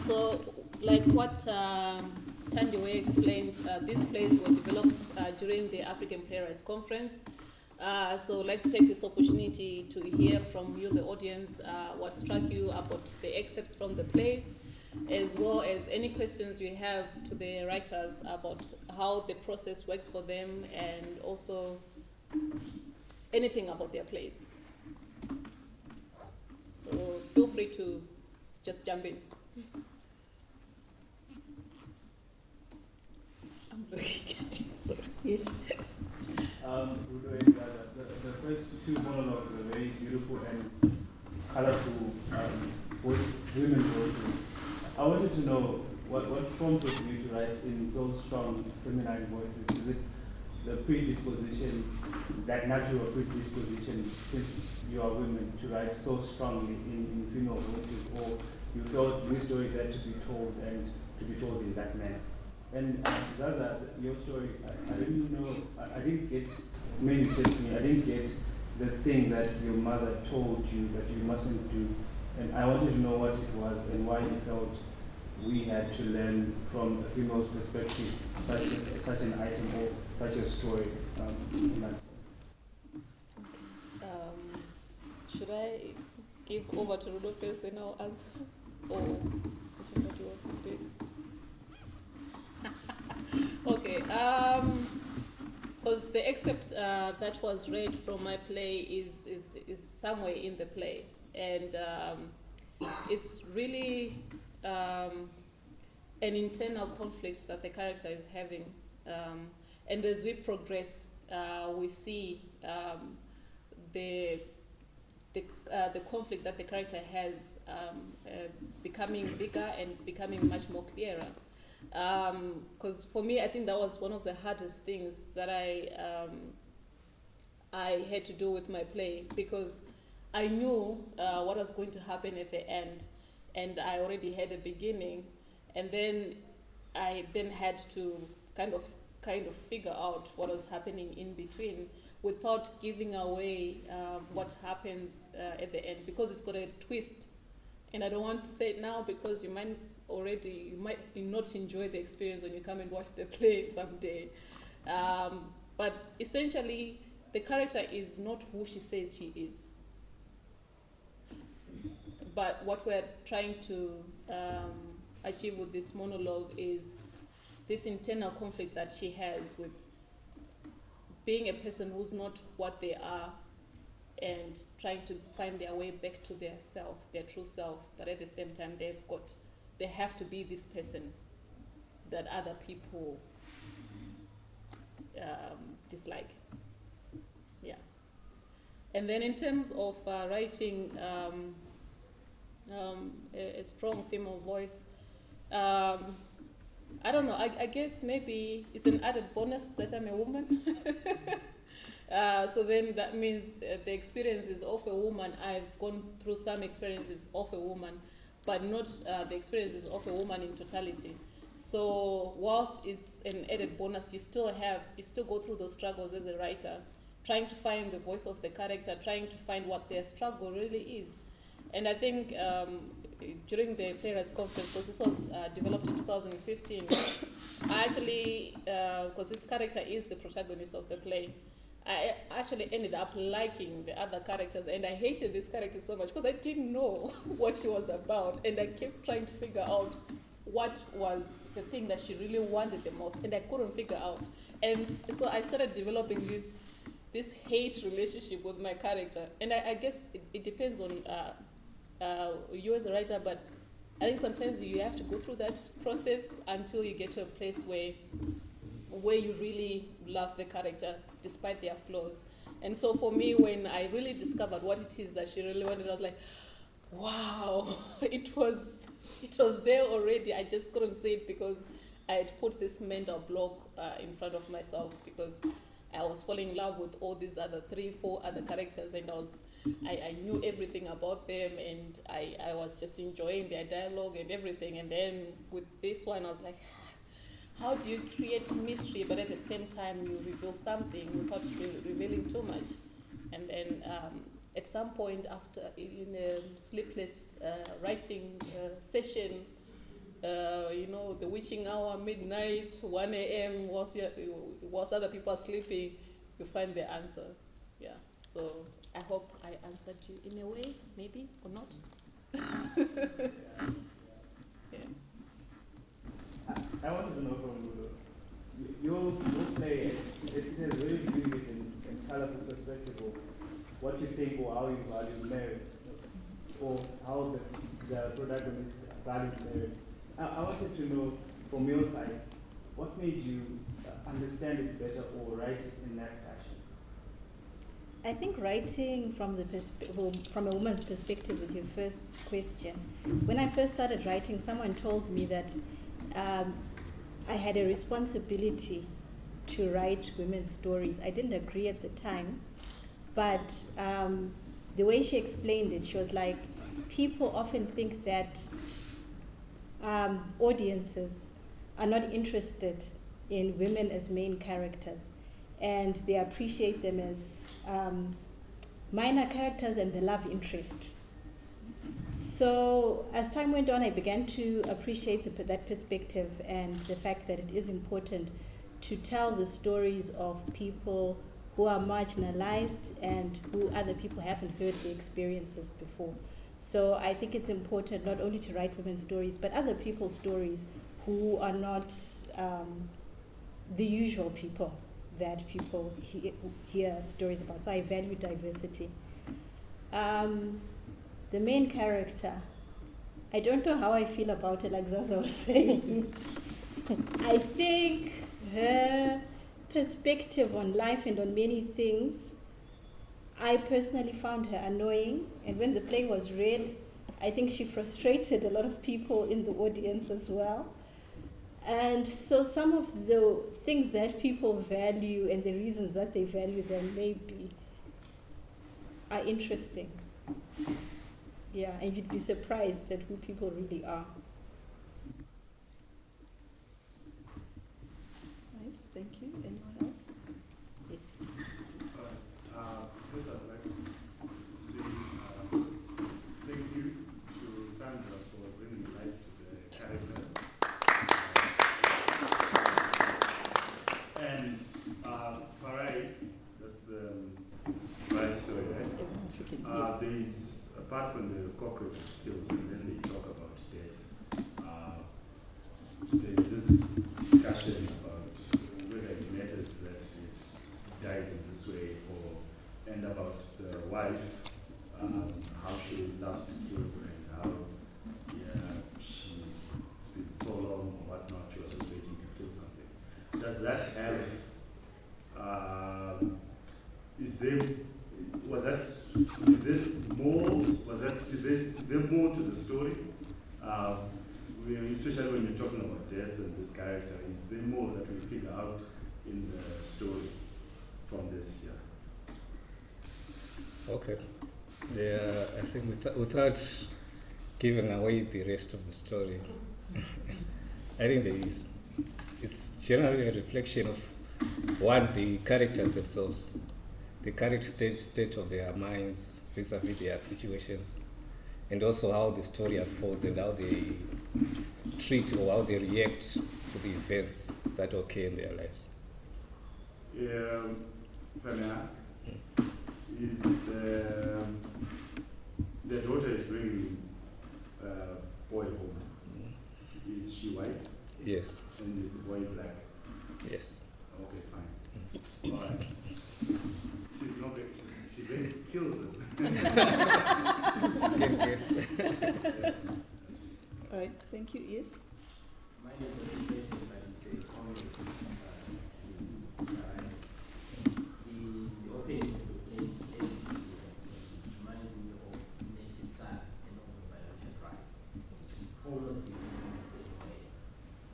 So, like what Tandiwe explained, these plays were developed during the African Playwrights Conference. So, I'd like to take this opportunity to hear from you, the audience, what struck you about the excerpts from the plays, as well as any questions you have to the writers about how the process worked for them, and also anything about their plays. So, feel free to just jump in. I'm looking at you, sorry. Yes. The first two monologues are very beautiful and colorful women voices. I wanted to know what prompted you to write in so strong feminine voices. Is it the predisposition, that natural predisposition, since you are women, to write so strongly in female voices, or you felt these stories had to be told and to be told in that manner? And Zaza, your story, I didn't know, I didn't get, made sense to me, I didn't get the thing that your mother told you that you mustn't do. And I wanted to know what it was and why you felt we had to learn from a female's perspective such an item or such a story in that sense. Should I give over to Rudo first and I'll answer? Or what do you want to do? Okay, because the excerpt that was read from my play is somewhere in the play, and it's really an internal conflict that the character is having, and as we progress, we see the conflict that the character has becoming bigger and becoming much more clearer. Because for me, I think that was one of the hardest things that I had to do with my play, because I knew what was going to happen at the end, and I already had a beginning, and then I had to kind of figure out what was happening in between without giving away what happens at the end, because it's got a twist, and I don't want to say it now because you might not enjoy the experience when you come and watch the play someday. But essentially, the character is not who she says she is. But what we're trying to achieve with this monologue is this internal conflict that she has with being a person who's not what they are, and trying to find their way back to their self, their true self, but at the same time they have to be this person that other people dislike. Yeah. And then in terms of writing a strong female voice, I don't know, I guess maybe it's an added bonus that I'm a woman. So then that means the experiences of a woman, I've gone through some experiences of a woman, but not the experiences of a woman in totality. So whilst it's an added bonus, you still go through those struggles as a writer, trying to find the voice of the character, trying to find what their struggle really is. And I think during the Playwrights Conference, because this was developed in 2015, I actually, because this character is the protagonist of the play, I actually ended up liking the other characters, and I hated this character so much because I didn't know what she was about, and I kept trying to figure out what was the thing that she really wanted the most, and I couldn't figure out. And so I started developing this hate relationship with my character, and I guess it depends on you as a writer, but I think sometimes you have to go through that process until you get to a place where you really love the character despite their flaws. And so for me, when I really discovered what it is that she really wanted, I was like, wow, it was there already. I just couldn't say it because I had put this mental block in front of myself, because I was falling in love with all these other 3-4 other characters, and I knew everything about them, and I was just enjoying their dialogue and everything. And then with this one, I was like, how do you create mystery, but at the same time you reveal something without revealing too much? And then at some point after in a sleepless writing session, the witching hour, midnight, 1 a.m., whilst other people are sleeping, you find the answer. Yeah. So I hope I answered you in a way, maybe, or not. Yeah. I wanted to know from your play, it has very vivid and colorful perspective of what you think or how you value marriage, or how the protagonist valued marriage. I wanted to know from your side, what made you understand it better or write it in that fashion? I think writing from from a woman's perspective with your first question, when I first started writing, someone told me that I had a responsibility to write women's stories. I didn't agree at the time, but the way she explained it, she was like, people often think that audiences are not interested in women as main characters, and they appreciate them as minor characters and the love interest. So as time went on, I began to appreciate that perspective and the fact that it is important to tell the stories of people who are marginalized and who other people haven't heard the experiences before. So I think it's important not only to write women's stories, but other people's stories who are not the usual people that people hear stories about. So I value diversity. The main character, I don't know how I feel about it, like Zaza was saying. I think her perspective on life and on many things, I personally found her annoying. And when the play was read, I think she frustrated a lot of people in the audience as well. And so some of the things that people value and the reasons that they value them maybe are interesting. Yeah, and you'd be surprised at who people really are. Nice, thank you. Anyone else? Yes. First, I'd like to say thank you to Sandra for bringing life to the characters. And Farai, that's the Farai story, right? There's a part when the cockroach is killed and then they talk about death. There's this discussion about whether it matters that it died in this way, and about the wife, how she loves to kill and how it's been so long or whatnot, she was just waiting to kill something. Does that have, is there more to the story? Especially when you're talking about death and this character, is there more that we figure out in the story from this year? Okay. Yeah, I think without giving away the rest of the story, I think there is. It's generally a reflection of, one, the characters themselves, the current state of their minds vis-a-vis their situations, and also how the story unfolds and how they treat or how they react to the events that occur in their lives. If I may ask, is the daughter is bringing a boy home. Is she white? Yes. And is the boy black? Yes. Okay, fine. All right. She's not going. She then killed them. Yes. All right, thank you. Yes. My name is Education, but it's a comment the opening of the place reminds me of Native Son and Over by Richard Wright. Almost in the same way.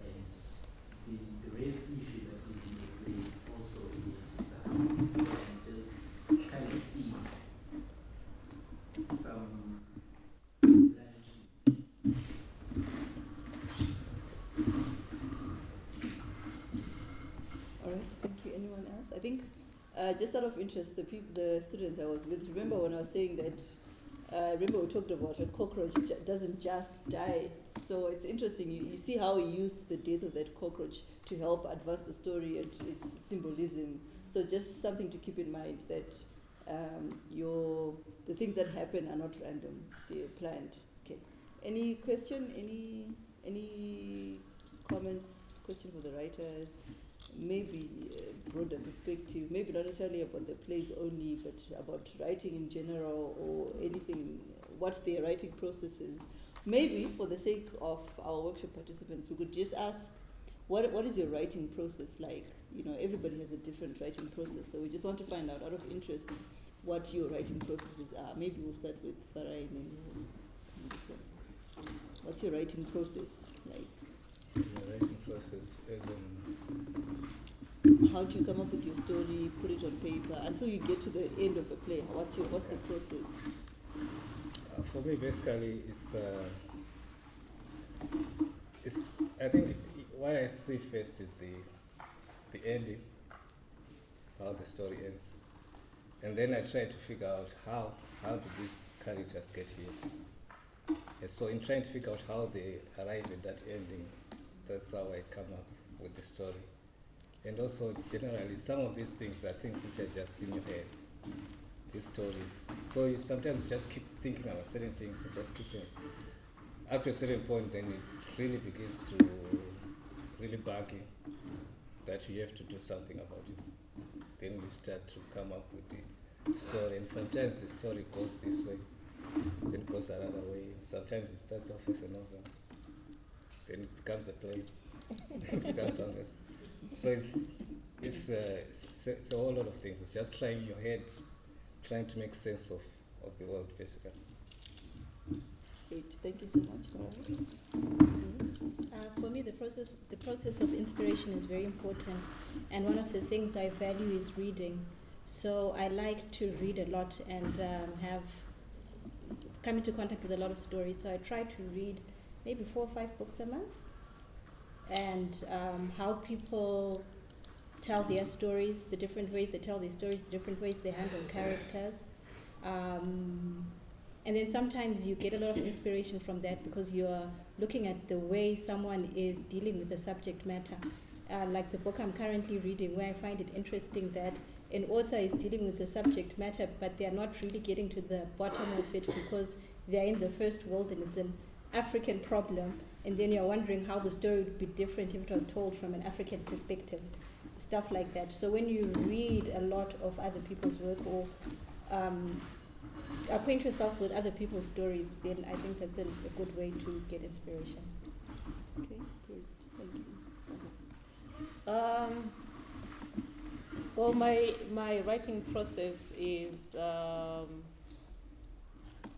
And the race issue that is in the play is also in Native Son. So I'm just kind of seeing some similarity. just out of interest, the students I was with, remember when I was saying that, remember we talked about a cockroach doesn't just die. So it's interesting, you see how he used the death of that cockroach to help advance the story and its symbolism. So just something to keep in mind, that the things that happen are not random, they're planned. Okay. Any question, any comments, question for the writers? Maybe a broader perspective, maybe not necessarily about the plays only, but about writing in general, or anything, what their writing process is. Maybe for the sake of our workshop participants, we could just ask, what is your writing process like? You know, everybody has a different writing process, so we just want to find out of interest what your writing processes are. Maybe we'll start with Farai and then this one. What's your writing process like? The writing process is how do you come up with your story, put it on paper, until you get to the end of a play? What's the process? For me, basically, it's I think what I see first is the ending, how the story ends, and then I try to figure out how do these characters get here. And so in trying to figure out how they arrive at that ending, that's how I come up with the story. And also, generally, some of these things are things which are just in your head, these stories. So you sometimes just keep thinking about certain things, you just keep thinking. Up to a certain point, then it really begins to really bug you that you have to do something about it. Then you start to come up with the story, and sometimes the story goes this way, then it goes another way. Sometimes it starts off as a novel, then it becomes a play, then it becomes something else. So it's a whole lot of things. It's just trying your head, trying to make sense of the world, basically. Great, thank you so much. For me, the process of inspiration is very important, and one of the things I value is reading. So I like to read a lot and have come into contact with a lot of stories. So I try to read maybe 4 or 5 books a month, and how people tell their stories, the different ways they tell their stories, the different ways they handle characters. And then sometimes you get a lot of inspiration from that because you're looking at the way someone is dealing with the subject matter. Like the book I'm currently reading, where I find it interesting that an author is dealing with the subject matter, but they're not really getting to the bottom of it because they're in the first world and it's an African problem. And then you're wondering how the story would be different if it was told from an African perspective, stuff like that. So when you read a lot of other people's work or acquaint yourself with other people's stories, then I think that's a good way to get inspiration. Okay, great. Thank you. Well, my writing process is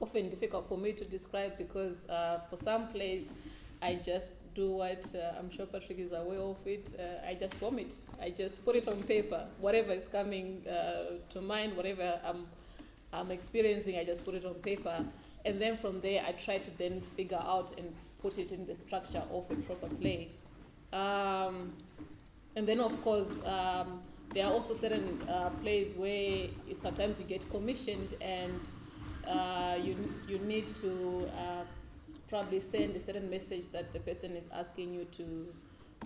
often difficult for me to describe because for some plays, I just do what I'm sure Patrick is aware of it. I just vomit. I just put it on paper. Whatever is coming to mind, whatever I'm experiencing, I just put it on paper. And then from there, I try to then figure out and put it in the structure of a proper play. And then, of course, there are also certain plays where sometimes you get commissioned and you need to probably send a certain message that the person is asking you to.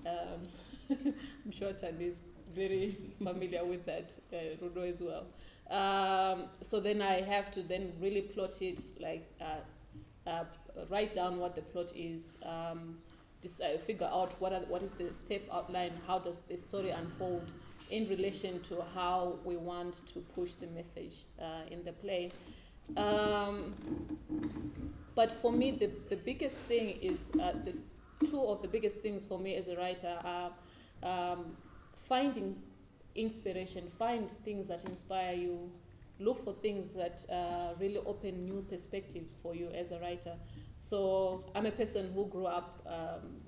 I'm sure Tan is very familiar with that, Rudo as well. So then I have to then really plot it, like write down what the plot is, figure out what is the step outline, how does the story unfold in relation to how we want to push the message in the play. But for me, the biggest thing is, the two of the biggest things for me as a writer are finding inspiration, find things that inspire you, look for things that really open new perspectives for you as a writer. So I'm a person who grew up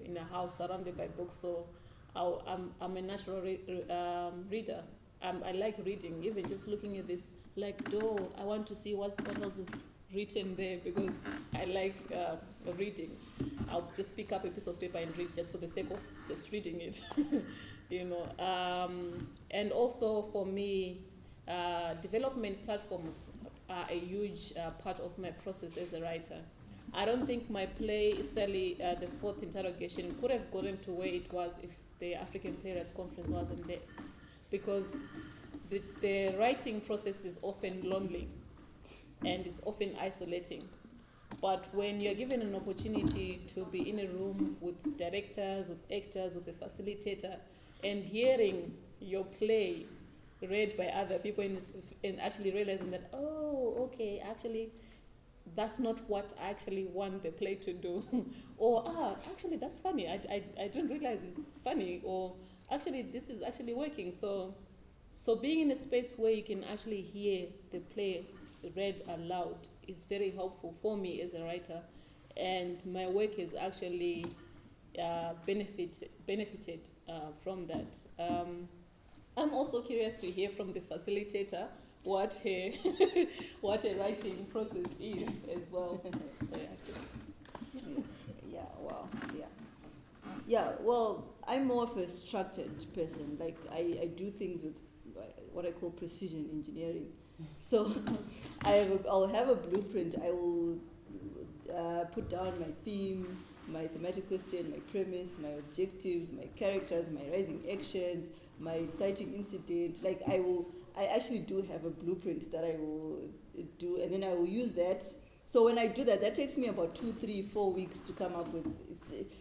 in a house surrounded by books, so I'm a natural reader. I like reading, even just looking at this, like, I want to see what else is written there because I like reading. I'll just pick up a piece of paper and read just for the sake of just reading it, you know. And also for me, development platforms are a huge part of my process as a writer. I don't think my play, especially the fourth interrogation, could have gotten to where it was if the African Playwrights Conference wasn't there. Because the writing process is often lonely and it's often isolating. But when you're given an opportunity to be in a room with directors, with actors, with a facilitator, and hearing your play read by other people and actually realizing that, oh, okay, actually, that's not what I actually want the play to do. Or, actually, that's funny. I didn't realize it's funny. Or, actually, this is actually working. So being in a space where you can actually hear the play read aloud is very helpful for me as a writer. And my work has actually benefited from that. I'm also curious to hear from the facilitator what a writing process is as well. So well, I'm more of a structured person. Like I do things with what I call precision engineering. So I'll have a blueprint. I will put down my theme, my thematic question, my premise, my objectives, my characters, my rising actions, my exciting incident. Like I actually do have a blueprint that I will do, and then I will use that. So when I do that, that takes me about 2, 3, 4 weeks to come up with.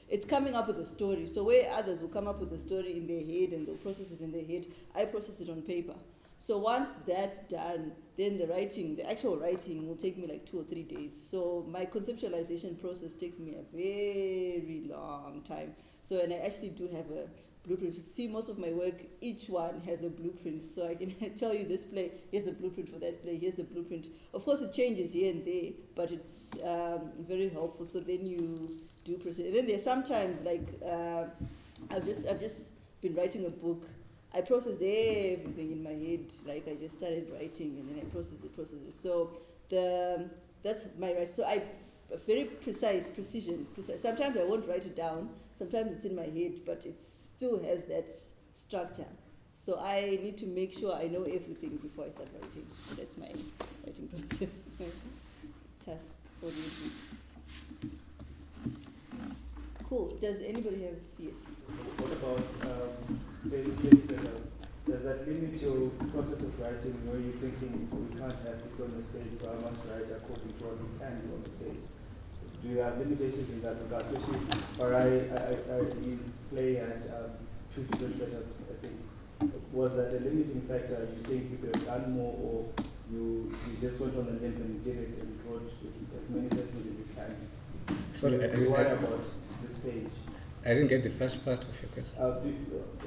It's coming up with a story. So where others will come up with a story in their head and they'll process it in their head, I process it on paper. So once that's done, then the actual writing will take me like 2 or 3 days. So my conceptualization process takes me a very long time. So, and I actually do have a blueprint. You see, most of my work, each one has a blueprint. So I can tell you this play, here's the blueprint for that play, here's the blueprint. Of course, it changes here and there, but it's very helpful. So then you do proceed. And then there's sometimes like, I've just been writing a book. I processed everything in my head, like I just started writing and then I processed it. So that's my writing. So I very precise. Sometimes I won't write it down. Sometimes it's in my head, but it still has that structure. So I need to make sure I know everything before I start writing. So that's my writing process. Task. What do you do? Cool. Does anybody have? Yes. What about space setup? Does that limit your process of writing where you're thinking, we can't have this on the stage, so I must write according to what we can do on the stage? Do you have limitations in that regard? Especially, his play and 2 different setups, I think. Was that a limiting factor? You think you could have done more, or you just went on a limb and did it and wrote as many sessions as you can? Sorry, what about the stage? I didn't get the first part of your question.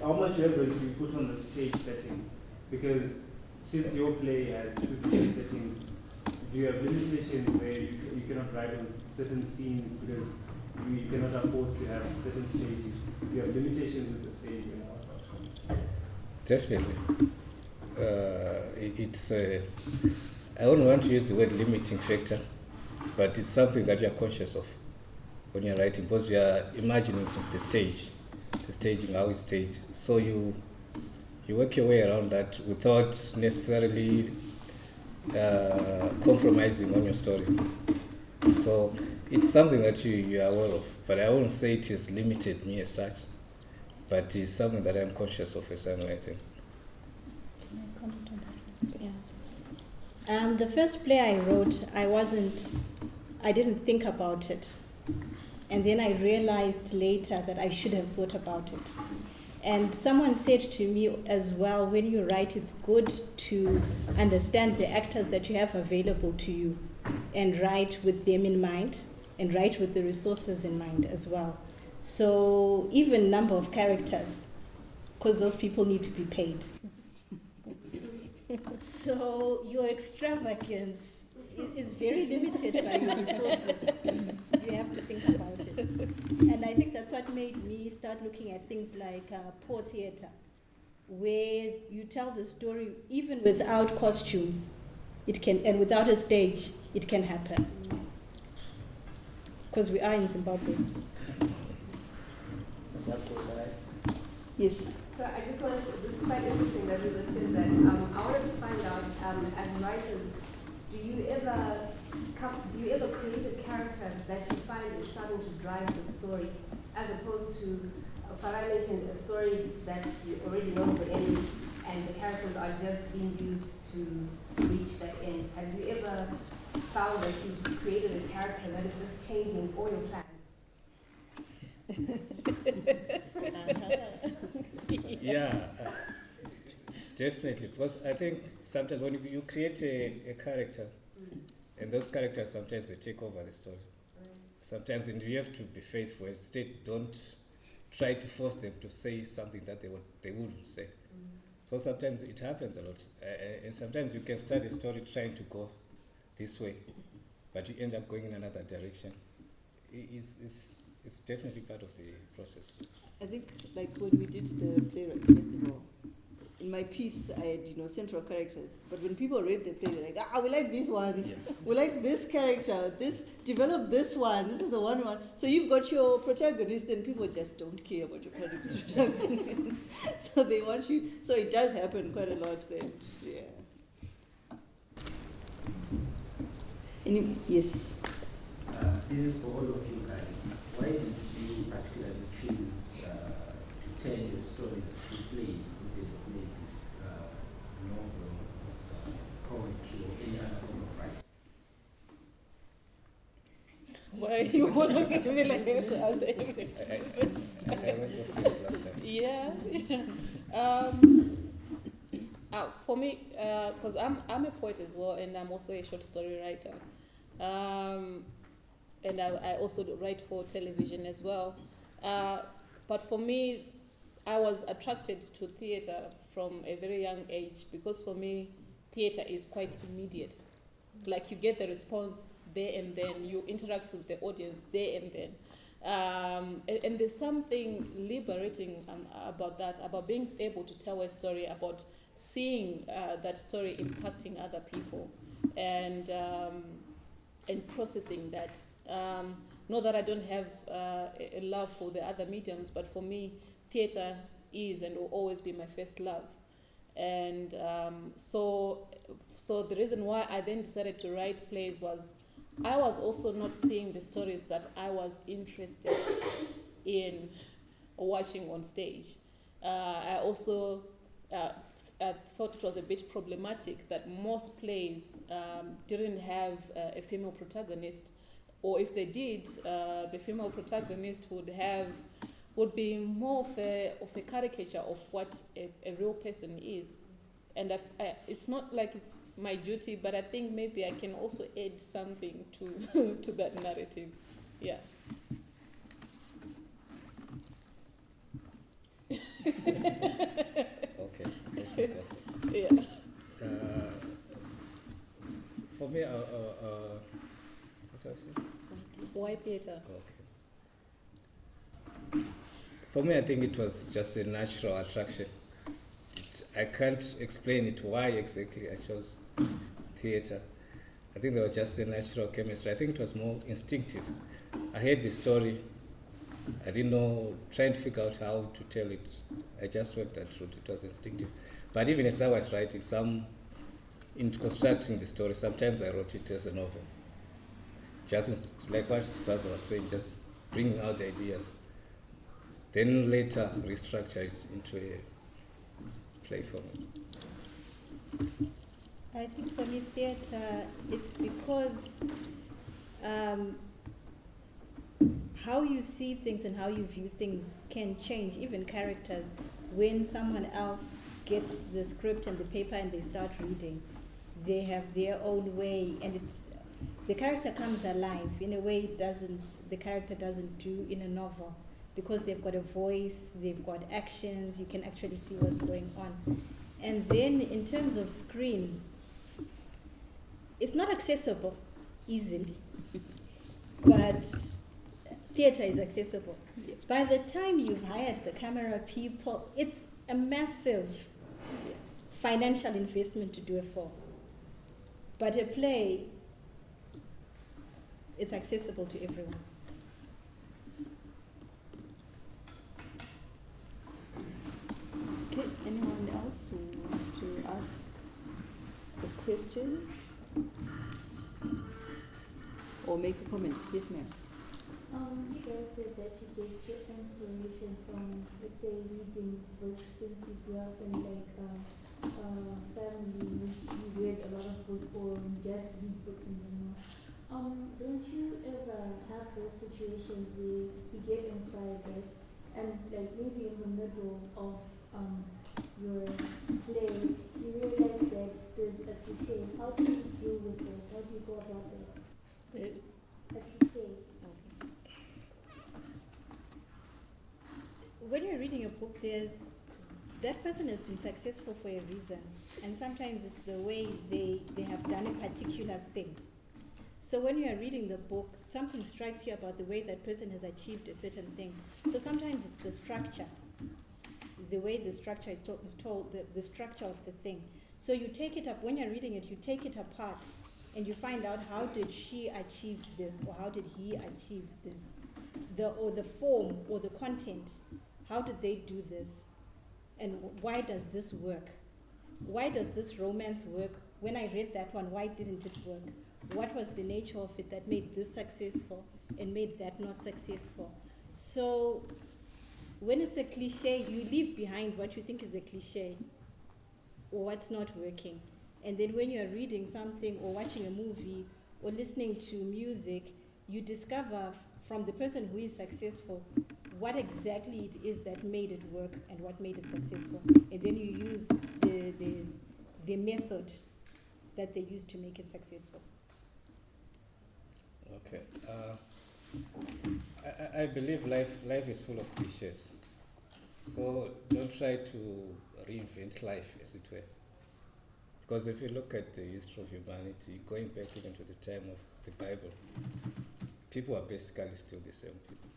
How much leverage do you put on the stage setting? Because since your play has 2 different settings, do you have limitations where you cannot write on certain scenes because you cannot afford to have certain stages? Do you have limitations with the stage? Definitely. I don't want to use the word limiting factor, but it's something that you're conscious of when you're writing, because you are imagining the staging, how it's staged. So you work your way around that without necessarily compromising on your story. So it's something that you are aware of, but I won't say it has limited me as such, but it's something that I'm conscious of as I'm writing. Can I comment on that? Yeah. The first play I wrote, I didn't think about it. And then I realized later that I should have thought about it. And someone said to me as well, when you write, it's good to understand the actors that you have available to you and write with them in mind and write with the resources in mind as well. So even number of characters, because those people need to be paid. So your extravagance is very limited by your resources. You have to think about it. And I think that's what made me start looking at things like poor theater, where you tell the story even without costumes, and without a stage, it can happen. Because we are in Zimbabwe. Yes. So I just wanted, this quite interesting that you were saying that. I wanted to find out, as writers, do you ever create characters that you find is starting to drive the story, as opposed to Farah mentioned a story that you already know the end, and the characters are just being used to reach that end. Have you ever found that you've created a character that is just changing all your plans? Yeah, definitely. Because I think sometimes when you create a character, and those characters sometimes they take over the story. Sometimes, and you have to be faithful. Instead, don't try to force them to say something that they wouldn't say. So sometimes it happens a lot, and sometimes you can start a story trying to go this way, but you end up going in another direction. It's definitely part of the process. I think like when we did the Playwrights Festival, in my piece I had, central characters. But when people read the play, they're like, we like these ones. Yeah. We like this character. Develop this one. This is the one. So you've got your protagonist, and people just don't care about your protagonist. So they want you. So it does happen quite a lot then. Yeah. Yes. This is for all of you guys. Why did you particularly choose to tell your stories through plays instead of maybe novels, poetry, or any other form of writing? Why you want to give me like a I went off this last time. Yeah. For me, because I'm a poet as well, and I'm also a short story writer. And I also write for television as well. But for me, I was attracted to theatre from a very young age, because for me, theatre is quite immediate. Like you get the response there and then, you interact with the audience there and then. And there's something liberating about that, about being able to tell a story, about seeing that story impacting other people, and processing that. Not that I don't have a love for the other mediums, but for me, theatre is and will always be my first love. And so the reason why I then decided to write plays was I was also not seeing the stories that I was interested in watching on stage. I also I thought it was a bit problematic that most plays didn't have a female protagonist, or if they did, the female protagonist would be more of a caricature of what a real person is. And it's not like it's my duty, but I think maybe I can also add something to that narrative. Yeah. Okay. Yeah. For me, what do I say? Why theatre? Okay. For me, I think it was just a natural attraction. I can't explain it why exactly I chose theatre. I think there was just a natural chemistry. I think it was more instinctive. I heard the story. I didn't know, trying to figure out how to tell it. I just went that route. It was instinctive. But even as I was writing, in constructing the story, sometimes I wrote it as a novel. Just like what Saza was saying, just bringing out the ideas. Then later restructure it into a play format. I think for me, theatre, it's because how you see things and how you view things can change, even characters. When someone else gets the script and the paper and they start reading, they have their own way, and the character comes alive in a way the character doesn't do in a novel, because they've got a voice, they've got actions, you can actually see what's going on. And then in terms of screen, it's not accessible easily, but theatre is accessible. By the time you've hired the camera people, it's a massive financial investment to do a film. But a play, it's accessible to everyone. Okay, anyone else? question or make a comment? Yes, ma'am. You guys said that you get your inspiration from, let's say, reading books since you grew up in like family in which you read a lot of books or you just read books in general. Don't you ever have those situations where you get inspired, right? And like maybe in the middle of your play, you realize that there's a cliche. How do you deal with it? How do you go about it? A cliche. When you're reading a book, that person has been successful for a reason, and sometimes it's the way they have done a particular thing. So when you are reading the book, something strikes you about the way that person has achieved a certain thing. So sometimes it's the structure, the way the structure is told, the structure of the thing. So you take it up, when you're reading it, you take it apart and you find out how did she achieve this or how did he achieve this. Or the form or the content, how did they do this? And why does this work? Why does this romance work? When I read that one, why didn't it work? What was the nature of it that made this successful and made that not successful? So when it's a cliche, you leave behind what you think is a cliche or what's not working. And then when you're reading something or watching a movie or listening to music, you discover from the person who is successful what exactly it is that made it work and what made it successful. And then you use the method that they used to make it successful. Okay. I believe life is full of cliches. So don't try to reinvent life, as it were. Because if you look at the history of humanity, going back even to the time of the Bible, people are basically still the same people.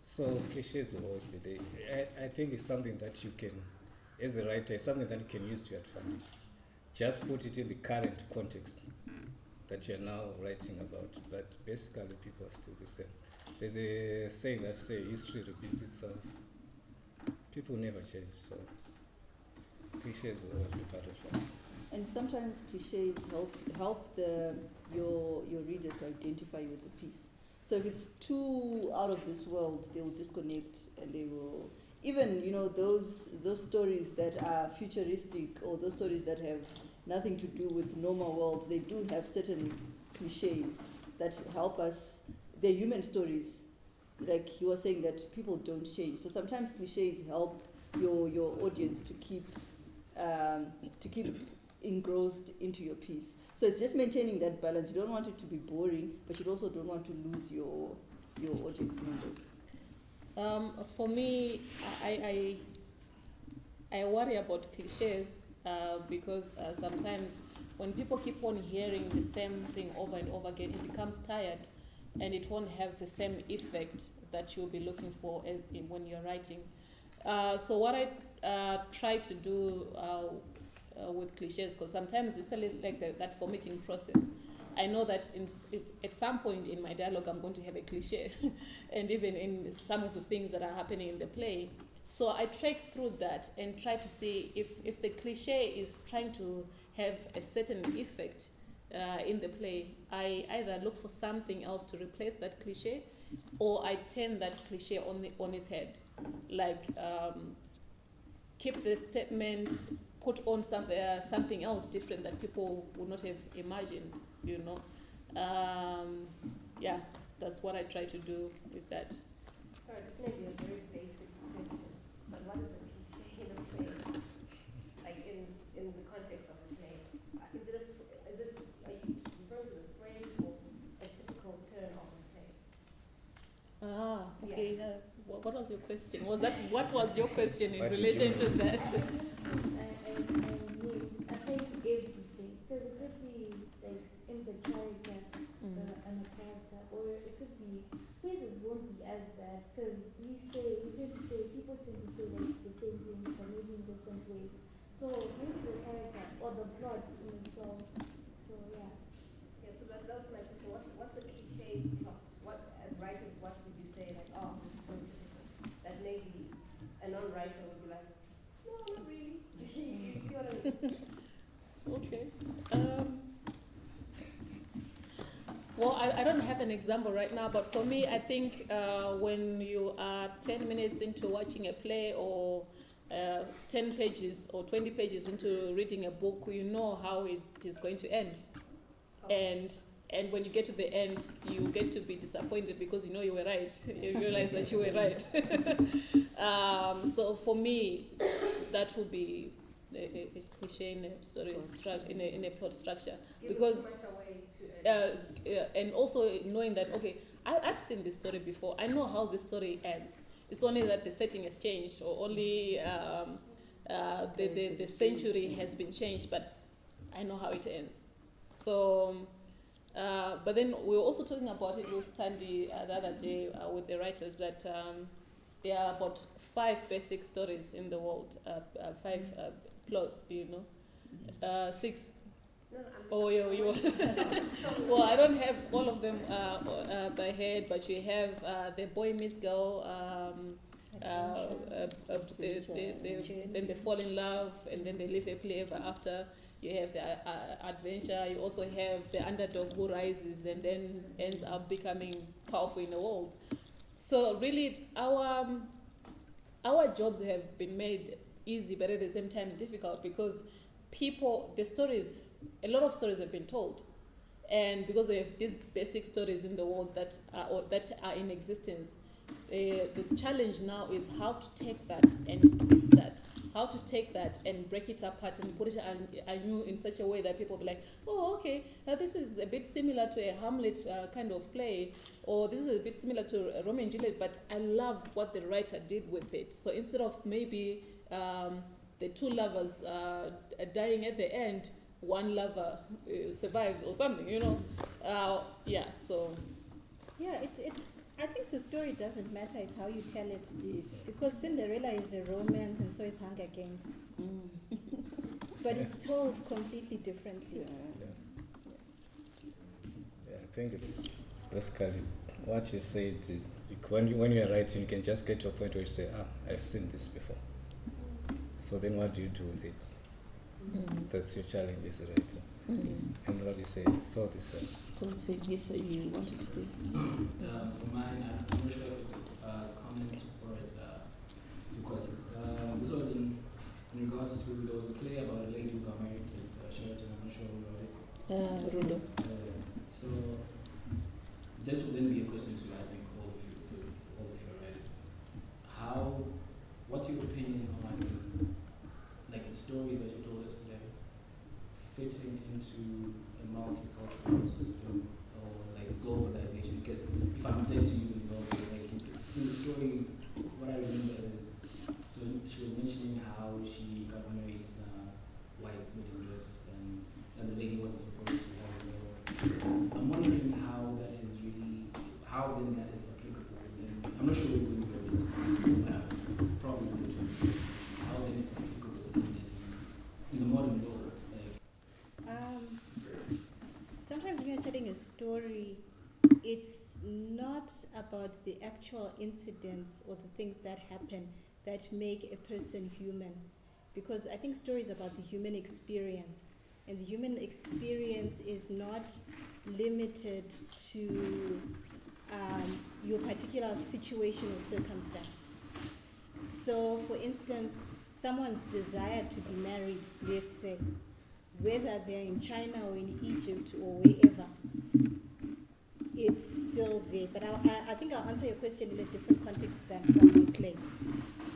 So cliches will always be there. I think it's something that you can, as a writer, it's something that you can use to your advantage. Just put it in the current context that you're now writing about, but basically people are still the same. There's a saying that says history repeats itself. People never change, so cliches will always be part of life. And sometimes cliches help your readers to identify with the piece. So if it's too out of this world, they will disconnect and they will, even those stories that are futuristic or those stories that have nothing to do with normal worlds, they do have certain cliches that help us. They're human stories. Like he was saying that people don't change. So sometimes cliches help your audience to keep engrossed into your piece. So it's just maintaining that balance. You don't want it to be boring, but you also don't want to lose your audience members. For me, I worry about cliches because sometimes when people keep on hearing the same thing over and over again, it becomes tired and it won't have the same effect that you'll be looking for when you're writing. So what I try to do with cliches, because sometimes it's a little like that formatting process. I know that at some point in my dialogue I'm going to have a cliche and even in some of the things that are happening in the play. So I track through that and try to see if the cliche is trying to have a certain effect in the play. I either look for something else to replace that cliche or I turn that cliche on its head. Like keep the statement, put on something else different that people would not have imagined, Yeah, that's what I try to do with that. Sorry, this may be a very basic question, but what is a cliche in a play? Like in the context of a play, are you referring to the phrase or a typical turn of a play? Okay. Yeah. What was your question? What was your question in What did relation you to that? I think everything, because it could be like in the character and a character, or it could be phrases won't be as bad because people tend to say like the same things but maybe in different ways. So maybe the character or the plot in itself. So yeah. Yeah, so that was my question. What's a cliche plot? What, as writers, what would you say like, oh, this is so typical? That maybe a non-writer would be like, no, not really. You see what I mean? Okay. Well, I don't have an example right now, but for me, I think when you are 10 minutes into watching a play or 10 pages or 20 pages into reading a book, you know how it is going to end. And when you get to the end, you get to be disappointed because you know you were right. You realize that you were right. So for me, that would be a cliche in a story in a plot structure. Because and also knowing that, okay, I've seen this story before. I know how the story ends. It's only that the setting has changed, or only the century has been changed, but I know how it ends. So, but then we were also talking about it with Tandy the other day with the writers that there are about 5 basic stories in the world, 5 plots, 6. Oh, you. Well, I don't have all of them by head, but you have the boy meets girl, then they fall in love, and then they live happily ever after. You have the adventure. You also have the underdog who rises and then ends up becoming powerful in the world. So really, our jobs have been made easy, but at the same time difficult, because a lot of stories have been told, and because we have these basic stories in the world that are in existence, the challenge now is how to take that and twist that, how to take that and break it apart and put it anew in such a way that people will be like, oh, okay, this is a bit similar to a Hamlet kind of play, or this is a bit similar to Romeo and Juliet, but I love what the writer did with it. So instead of maybe the 2 lovers dying at the end, one lover survives or something, yeah, so. Yeah, I think the story doesn't matter, it's how you tell it. Yes. Because Cinderella is a romance and so is Hunger Games. But it's told completely differently. Yeah, I think it's basically what you said is when you're writing, you can just get to a point where you say, I've seen this before. So then what do you do with it? That's your challenge as a writer. And what you say, saw this else. So you said yes, so you wanted to say. So mine, I'm not sure if it's a comment or it's a question. This was in regards to, there was a play about a lady who got married with Sheraton. I'm not sure who wrote it. Rudo. So this would then be a question to, I think, all of you read it. What's your opinion on like the stories that you told us today fitting into a multicultural system or like globalization? Because if I'm there to use an example, like in the story, what I remember is, so she was mentioning how she got married in a white wedding dress and the lady wasn't supposed to have a veil. I'm wondering how then that is applicable. And I'm not sure when you wrote it, but I'm probably going to how then it's applicable in the modern world. Sometimes when you're telling a story, it's not about the actual incidents or the things that happen that make a person human. Because I think stories about the human experience, and the human experience is not limited to your particular situation or circumstance. So, for instance, someone's desire to be married, let's say, whether they're in China or in Egypt or wherever, it's still there. But I think I'll answer your question in a different context than from your play.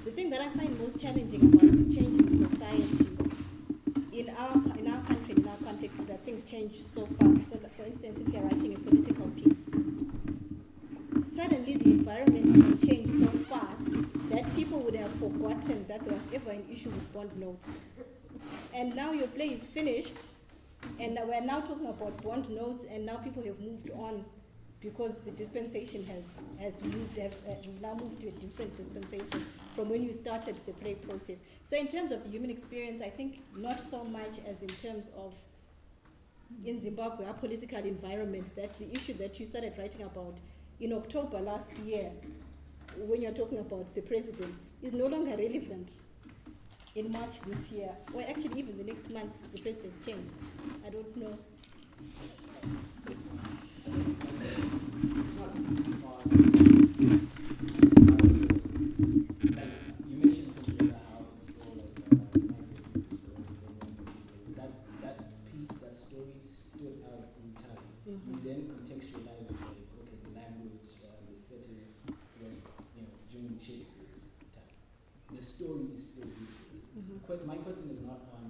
The thing that I find most challenging about the changing society in our country, in our context, is that things change so fast. So, for instance, if you're writing a political piece, suddenly the environment can change so fast that people would have forgotten that there was ever an issue with bond notes. And now your play is finished, and we're now talking about bond notes, and now people have moved on because the dispensation has now moved to a different dispensation from when you started the play process. So in terms of the human experience, I think not so much as in terms of, in Zimbabwe, our political environment, that the issue that you started writing about in October last year, when you're talking about the president, is no longer relevant in March this year, or actually even the next month the president's changed. I don't know. like you mentioned Cinderella, how it's all like that piece, that story stood out in time. You then contextualize it like, okay, the language, the setting, during Shakespeare's time. The story is still beautiful. My question is not on,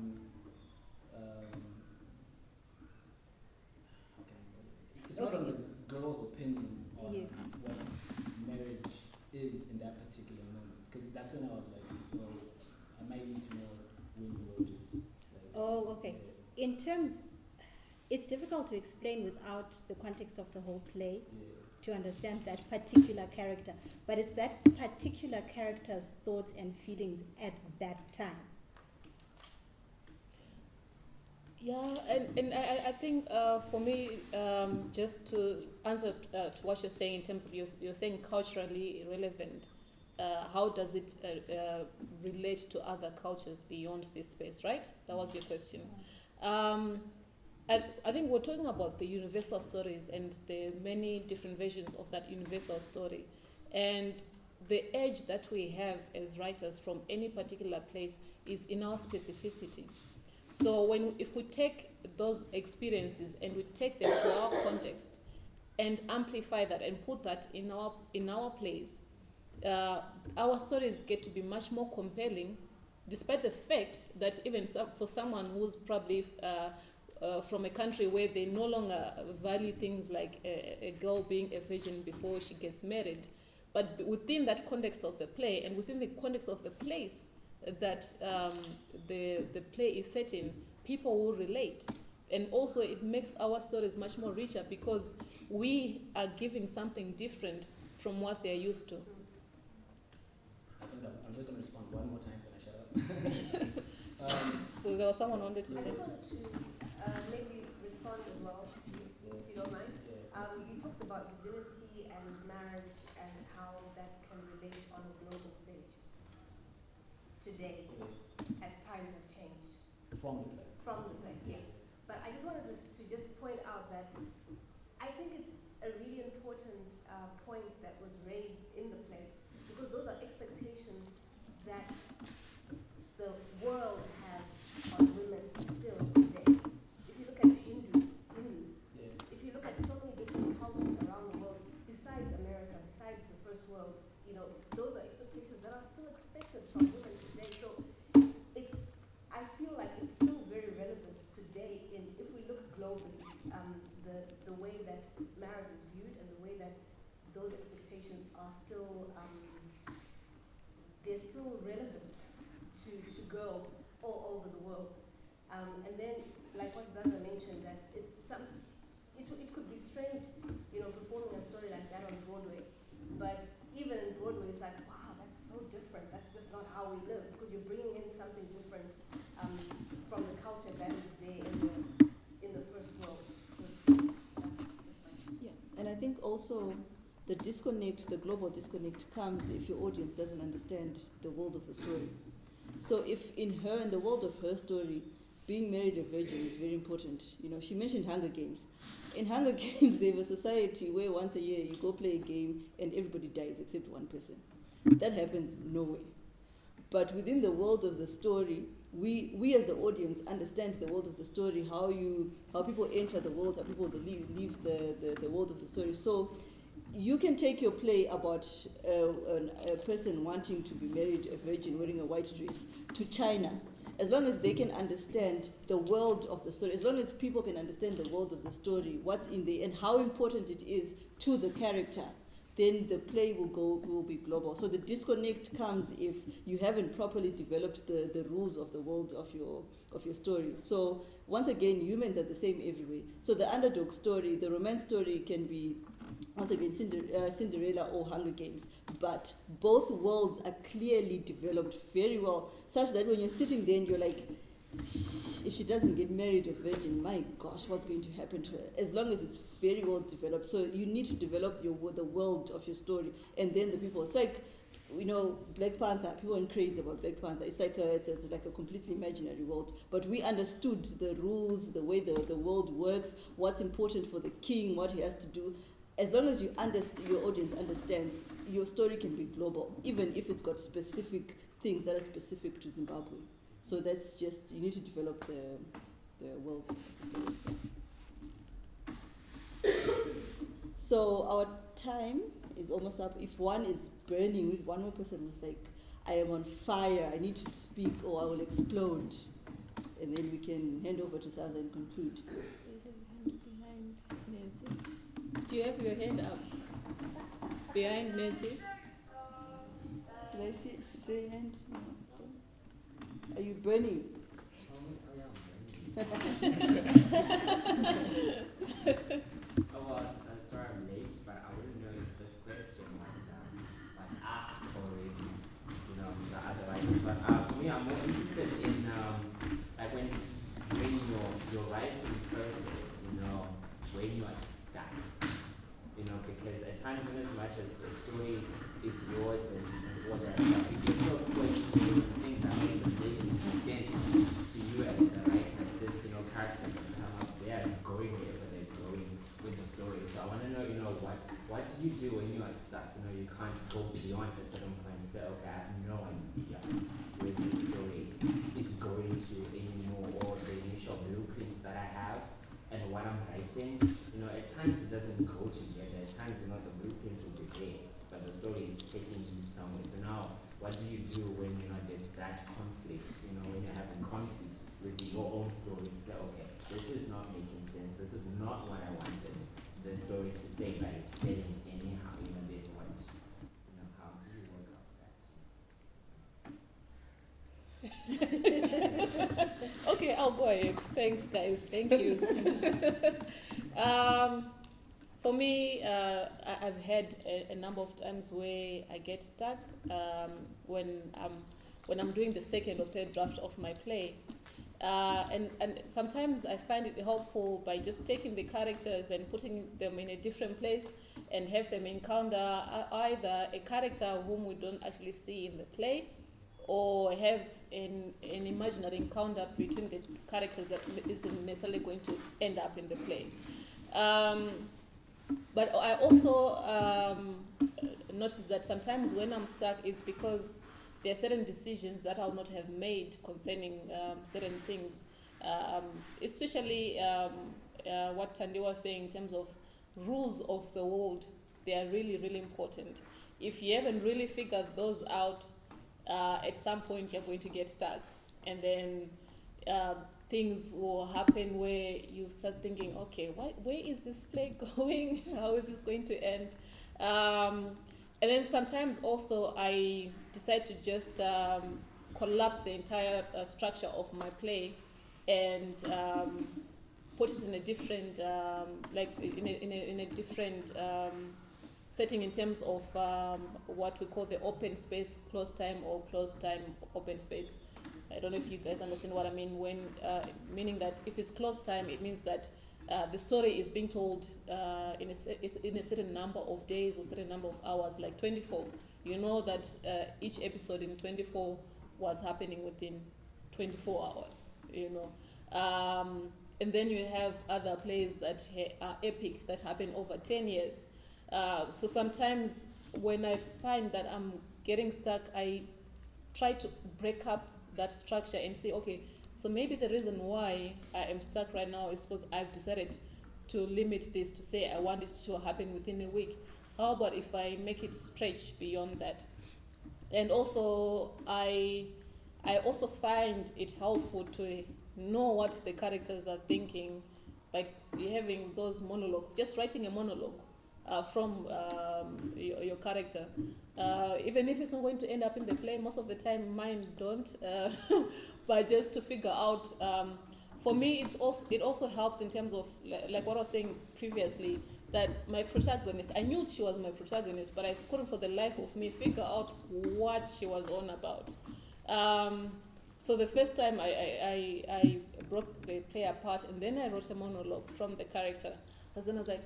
how can I put it? It's not on the girl's opinion on Yes. what marriage is in that particular moment. Because that's when I was like, so I might need to know when you wrote it. Like, Oh, okay. In terms, it's difficult to explain without the context of the whole play to understand that particular character. But it's that particular character's thoughts and feelings at that time. Yeah, and I think for me, just to answer to what you're saying in terms of you're saying culturally relevant, how does it relate to other cultures beyond this space, right? That was your question. I think we're talking about the universal stories and the many different versions of that universal story. And the edge that we have as writers from any particular place is in our specificity. So if we take those experiences and we take them to our context and amplify that and put that in our place, our stories get to be much more compelling, despite the fact that even for someone who's probably from a country where they no longer value things like a girl being a virgin before she gets married, but within that context of the play and within the context of the place that the play is set in, people will relate. And also it makes our stories much more richer because we are giving something different from what they're used to. I think I'm just going to respond one more time, then I shut up. So there was someone wanted to I say. just wanted to maybe respond as well, if you don't mind. You talked about virginity and marriage and how that can relate on a global stage today as times have changed. From the play. From the play, yeah. But I just wanted to just point out that I think it's a really important point that was raised in the play because those are expectations that the world has on women still today. If you look at Hindus, if you look at so many different cultures around the world, besides America, besides the first world, those are expectations that are still expected from women today. So I feel like it's still very relevant today if we look globally, the way that marriage is viewed and the way that those expectations are still, they're still relevant to girls all over the world. And then, like what Zaza mentioned, that it could be strange, performing a story like that on Broadway. But even in Broadway, it's like, wow, that's so different. That's just not how we live, because you're bringing in something different from the culture that is there in the first world. Yeah, and I think also the disconnect, the global disconnect comes if your audience doesn't understand the world of the story. So if in the world of her story, being married a virgin is very important. She mentioned Hunger Games. In Hunger Games, they have a society where once a year you go play a game and everybody dies except one person. That happens nowhere. But within the world of the story, we as the audience understand the world of the story, how people enter the world, how people leave the world of the story. So you can take your play about a person wanting to be married a virgin wearing a white dress to China. As long as they can understand the world of the story, as long as people can understand the world of the story, what's in there and how important it is to the character, then the play will be global. So the disconnect comes if you haven't properly developed the rules of the world of your story. So once again, humans are the same everywhere. So the underdog story, the romance story can be, once again, Cinderella or Hunger Games. But both worlds are clearly developed very well, such that when you're sitting there and you're like, if she doesn't get married a virgin, my gosh, what's going to happen to her? As long as it's very well developed. So you need to develop the world of your story. And then the people, it's like, Black Panther, people went crazy about Black Panther. It's like a completely imaginary world. But we understood the rules, the way the world works, what's important for the king, what he has to do. as long as your audience understands, your story can be global, even if it's got specific things that are specific to Zimbabwe. So that's just, you need to develop the world. So our time is almost up. If one is burning, one more person is like, I am on fire, I need to speak or I will explode. And then we can hand over to Saza and conclude. Behind Nancy. Do you have your hand up? Behind Nancy? Did I see a hand? No. Are you burning? Sorry I'm late, but I wouldn't know if this question was asked already, the other writers. But for me, I'm more interested in like when your writing process, when you are stuck, because at times, in as much as the story is yours and all that stuff, you get to a point where some things are not even making sense to you as the writer, since characters have come up, they are going wherever they're going with the story. So I want to know, what do you do when you are stuck? You can't go beyond a certain point to say, okay, I have no idea where the story is going to anymore, or the initial blueprint that I have and what I'm writing. At times it doesn't go together. At times, the blueprint will be there, but the story is taking you somewhere. So now, what do you do when there's that conflict? When you're having conflict with your own story, to say, okay, this is not making sense. This is not what I wanted the story to say, but it's saying anyhow. They want. How do you work out that? Okay, I'll go ahead. Thanks, guys. Thank you. For me, I've had a number of times where I get stuck when I'm doing the second or third draft of my play. And sometimes I find it helpful by just taking the characters and putting them in a different place and have them encounter either a character whom we don't actually see in the play, or have an imaginary encounter between the characters that isn't necessarily going to end up in the play. But I also notice that sometimes when I'm stuck, it's because there are certain decisions that I'll not have made concerning certain things, especially what Tandi was saying in terms of rules of the world. They are really, really important. If you haven't really figured those out, at some point you're going to get stuck, and then things will happen where you start thinking, okay, where is this play going? How is this going to end? And then sometimes also I decide to just collapse the entire structure of my play and put it in a different, in a different setting in terms of what we call the open space, closed time, or closed time open space. I don't know if you guys understand what I mean when, meaning that if it's closed time, it means that the story is being told in a certain number of days or certain number of hours, like 24. You know that each episode in 24 was happening within 24 hours, and then you have other plays that are epic that happen over 10 years. So sometimes when I find that I'm getting stuck, I try to break up that structure and say, okay, so maybe the reason why I am stuck right now is because I've decided to limit this to say I want it to happen within a week. How about if I make it stretch beyond that? And also, I also find it helpful to know what the characters are thinking, like having those monologues, just writing a monologue from your character. Even if it's not going to end up in the play, most of the time mine don't, but just to figure out, for me it also helps in terms of, like what I was saying previously, that my protagonist, I knew she was my protagonist, but I couldn't for the life of me figure out what she was on about. So the first time I broke the play apart, and then I wrote a monologue from the character. As then I was like,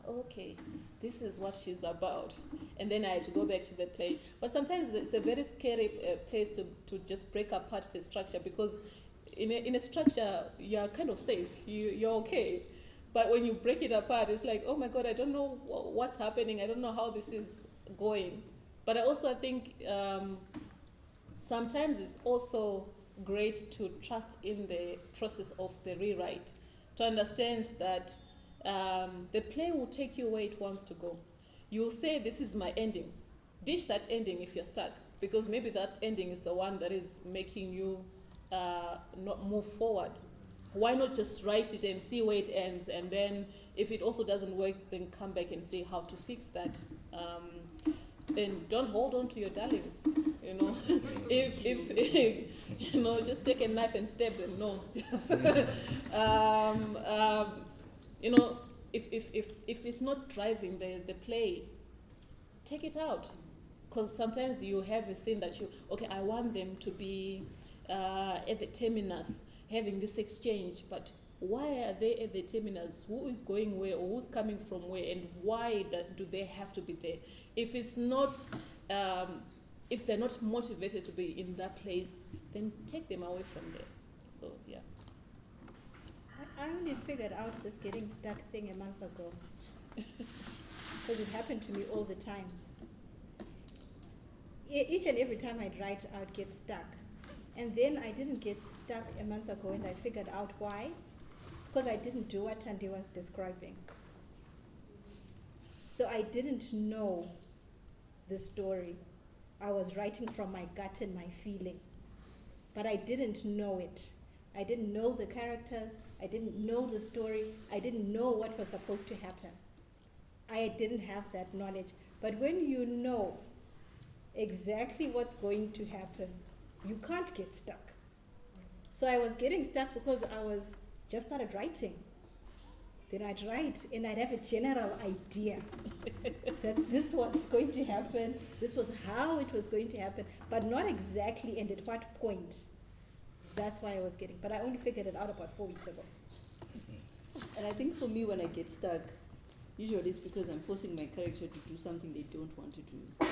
okay, this is what she's about. And then I had to go back to the play. But sometimes it's a very scary place to just break apart the structure, because in a structure, you're kind of safe, you're okay. But when you break it apart, it's like, oh my God, I don't know what's happening. I don't know how this is going. But I also think sometimes it's also great to trust in the process of the rewrite, to understand that the play will take you where it wants to go. You'll say, this is my ending. Ditch that ending if you're stuck, because maybe that ending is the one that is making you not move forward. Why not just write it and see where it ends, and then if it also doesn't work, then come back and see how to fix that. Then don't hold on to your darlings, you know. if you know, just take a knife and stab them. No. You know, if it's not driving the play, take it out. Because sometimes you have a scene that I want them to be at the terminus having this exchange, but why are they at the terminus? Who is going where, or who's coming from where, and why do they have to be there? If it's not, if they're not motivated to be in that place, then take them away from there. So yeah. I only figured out this getting stuck thing a month ago, because it happened to me all the time. Each and every time I'd write, I'd get stuck. And then I didn't get stuck a month ago, and I figured out why. It's because I didn't do what Tandi was describing. So I didn't know the story. I was writing from my gut and my feeling. But I didn't know it. I didn't know the characters. I didn't know the story. I didn't know what was supposed to happen. I didn't have that knowledge. But when you know exactly what's going to happen, you can't get stuck. So I was getting stuck because I was just started writing. Then I'd write and I'd have a general idea that this was going to happen, this was how it was going to happen, but not exactly and at what point. That's why I was getting, but I only figured it out about 4 weeks ago. And I think for me, when I get stuck, usually it's because I'm forcing my character to do something they don't want to do.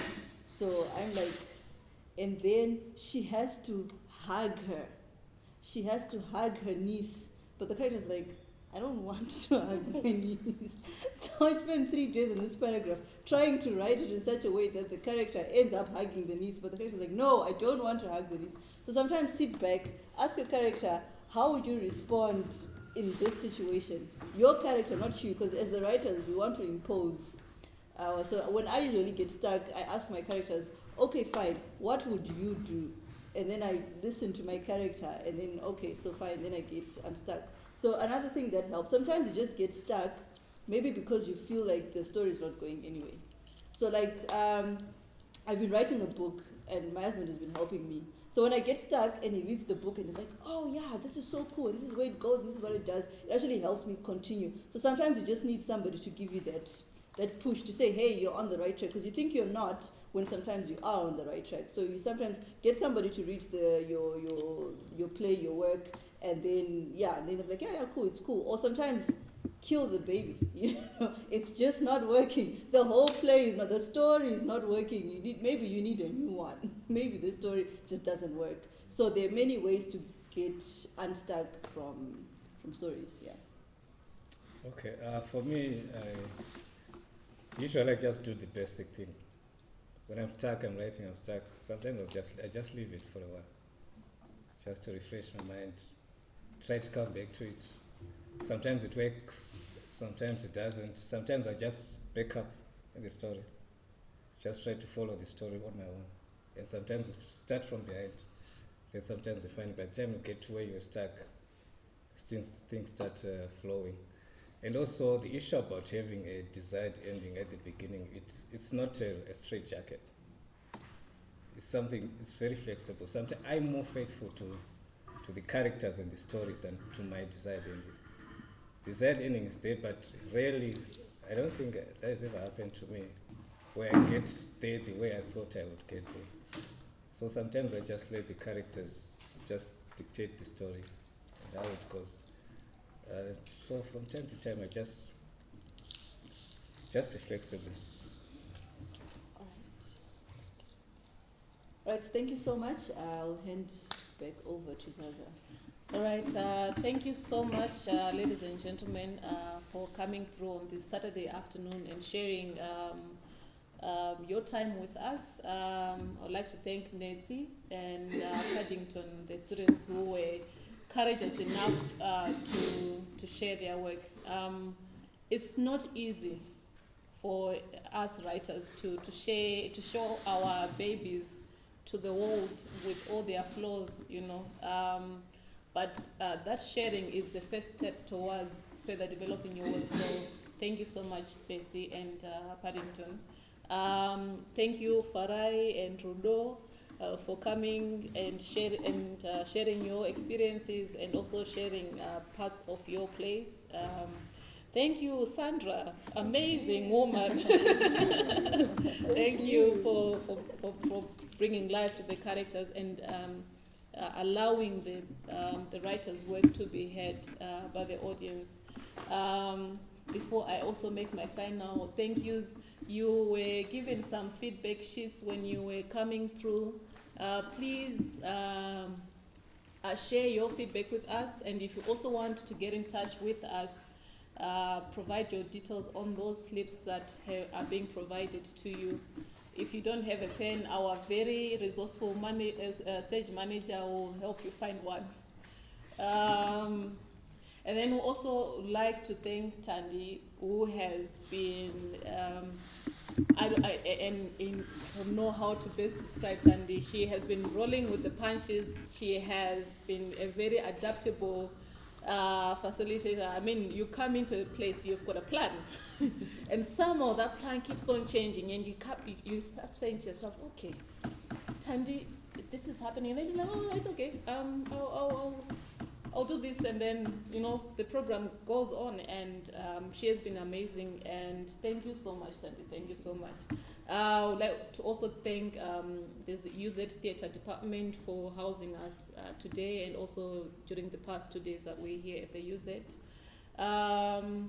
So I'm like, and then she has to hug her. She has to hug her niece. But the character's like, I don't want to hug my niece. So I spent 3 days in this paragraph trying to write it in such a way that the character ends up hugging the niece, but the character's like, no, I don't want to hug the niece. So sometimes sit back, ask your character, how would you respond in this situation? Your character, not you, because as the writers, we want to impose. So when I usually get stuck, I ask my characters, okay, fine, what would you do? And then I listen to my character, and then, okay, so fine, then I'm stuck. So another thing that helps, sometimes you just get stuck, maybe because you feel like the story is not going anyway. So like, I've been writing a book, and my husband has been helping me. So when I get stuck and he reads the book and he's like, oh yeah, this is so cool, this is where it goes, this is what it does, it actually helps me continue. So sometimes you just need somebody to give you that push to say, hey, you're on the right track, because you think you're not when sometimes you are on the right track. So you sometimes get somebody to read your play, your work, and then they're like, yeah, cool, it's cool. Or sometimes kill the baby. You know, it's just not working. The whole play is not, the story is not working. Maybe you need a new one. Maybe the story just doesn't work. So there are many ways to get unstuck from stories. Yeah. Okay. For me, usually I just do the basic thing. When I'm stuck, I'm writing, I'm stuck. Sometimes I just leave it for a while, just to refresh my mind. Try to come back to it. Sometimes it works, sometimes it doesn't. Sometimes I just back up in the story. Just try to follow the story on my own. And sometimes you start from behind. Then sometimes you find by the time you get to where you're stuck, things start flowing. And also the issue about having a desired ending at the beginning, it's not a straight jacket. It's something, it's very flexible. Sometimes I'm more faithful to the characters and the story than to my desired ending. Desired ending is there, but rarely, I don't think that has ever happened to me, where I get there the way I thought I would get there. So sometimes I just let the characters just dictate the story and how it goes. So from time to time, I just be flexible. All right, thank you so much. I'll hand back over to Zaza. All right, thank you so much, ladies and gentlemen, for coming through on this Saturday afternoon and sharing your time with us. I'd like to thank Nancy and Paddington, the students who were courageous enough to share their work. It's not easy for us writers to show our babies to the world with all their flaws, you know. But that sharing is the first step towards further developing your work. So thank you so much, Nancy and Paddington. Thank you, Farai and Rudo, for coming and sharing your experiences and also sharing parts of your plays. Thank you, Sandra, amazing woman. Thank you for bringing life to the characters and allowing the writer's work to be heard by the audience. Before I also make my final thank yous, you were given some feedback sheets when you were coming through. Please share your feedback with us, and if you also want to get in touch with us, provide your details on those slips that are being provided to you. If you don't have a pen, our very resourceful stage manager will help you find one. And then we also like to thank Tandy, who has been, I don't know how to best describe Tandy. She has been rolling with the punches. She has been a very adaptable facilitator. I mean, you come into a place, you've got a plan, and somehow that plan keeps on changing, and you start saying to yourself, okay, Tandy, this is happening, and they're just like, oh, it's okay, I'll do this, and then, you know, the program goes on, and she has been amazing, and thank you so much, Tandy, thank you so much. I would like to also thank the UZ Theatre Department for housing us today and also during the past 2 days that we're here at the UZ. And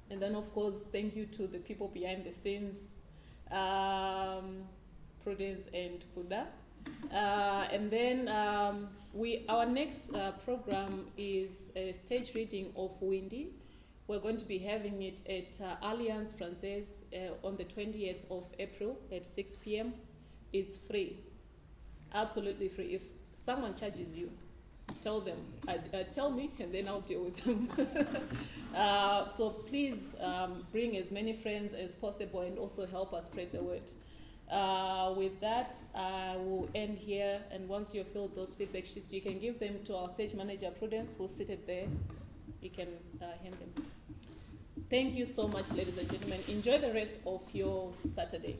then, of course, thank you to the people behind the scenes, Prudence and Huda. And then our next program is a stage reading of Windy. We're going to be having it at Alliance Française on the 20th of April at 6 p.m. It's free, absolutely free. If someone charges you, tell them, tell me, and then I'll deal with them. So please bring as many friends as possible and also help us spread the word. With that, I will end here, and once you've filled those feedback sheets, you can give them to our stage manager, Prudence, who's seated there. You can hand them. Thank you so much, ladies and gentlemen. Enjoy the rest of your Saturday.